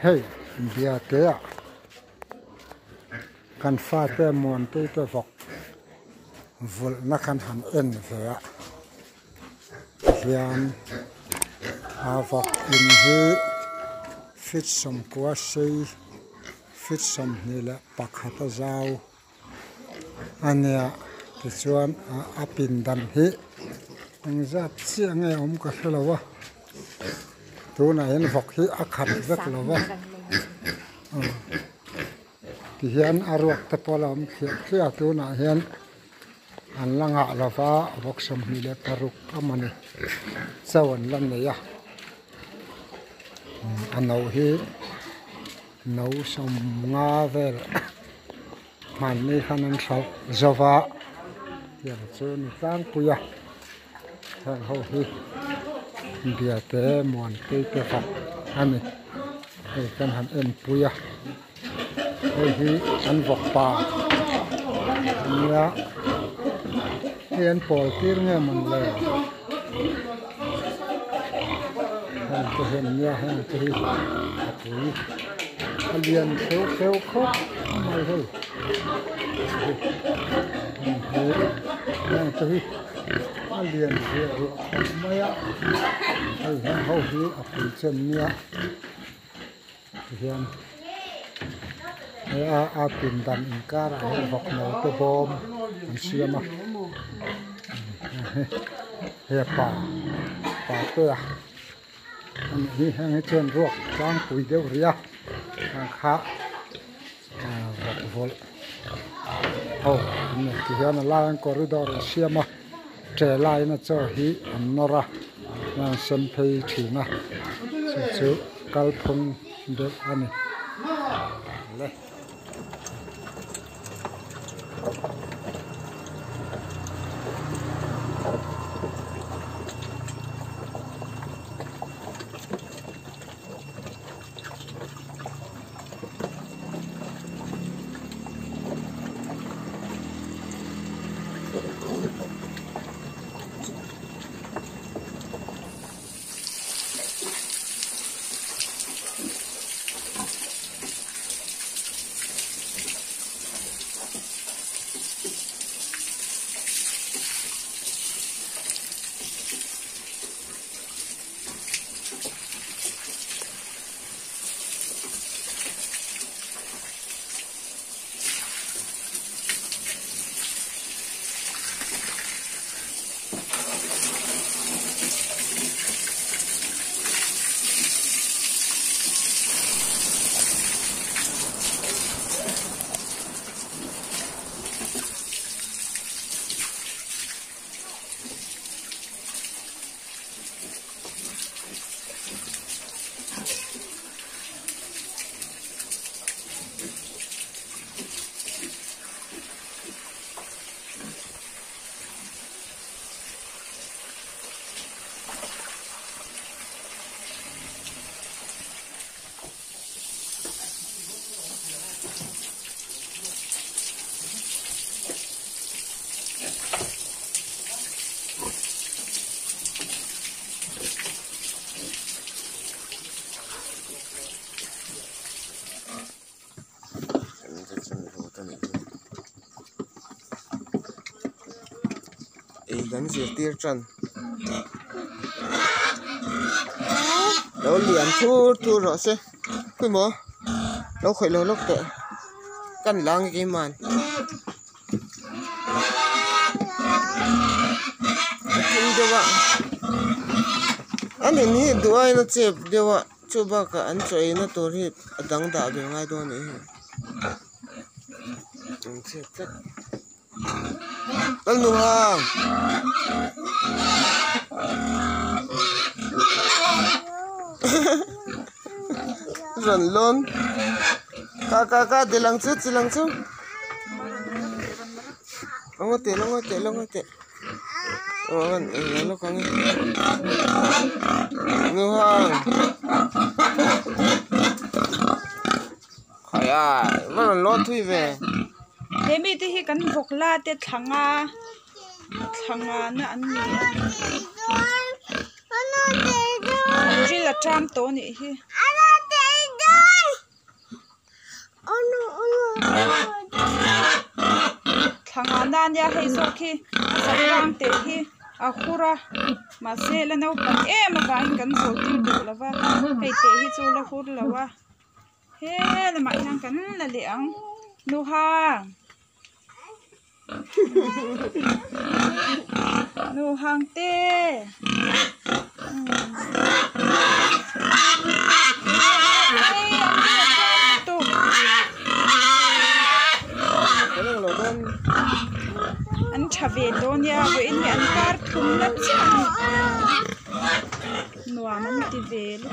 Hey, bia te a kan fa te mon te vok vol na kan han en ve a hian a vok in hi fit som kwa sei fit som ni la pakhata zau ania ti chuan a pin dan hi ang zat chiang e om ka hlowa tu na en vok hi a khat vek lowa ti hian aruak te polam khia tu na hian an langa lova vok som ni le paruk amani chawan lan ne ya anau hi nau som nga vel man ni khanan thau zova tiang chu ni tang puya thang ho hi bia te mon te fa ani ei kan han en puya ei hi an vok pa nia hian pol tir nge man le han to hen nia han to hi apui alian kheu khop mai hol han to hi alian kheu maya ai han ho hi apui chen nia hian a pin dan in kar a vok no to bom an siama he pa te an hi hang chen ruak tang pui deu ria ang kha vok vol ni ti hian la an corridor siama tre lai na cho hi an nora na sem phei thina chu kal phung de ani le gắn diệt tia trần đâu liền thu rõ xe cái mỏ đâu khỏi lâu lốc tệ căn lang cái màn không được anh này đuôi nó chẹp được ạ chú ba cả anh chơi nó tổ hết đắng đảo được ngay đó này chẹp chắc anh đúng không run lon ka de lang chu long te an lo kang nu hang khaya man lo thui ve hemi te hi kan vokla te thanga na an ni ri la tram to ni hi nan ya hei so khi sarang te hi a khura ma se la no pan em ka in kan so ti du lawa hei te hi chu la khur lawa he la mai hang kan la le ang nu hang nu hang te anh chả về đâu nha, với anh nhận card thùng lắm chứ, nua nó mới đi về lúc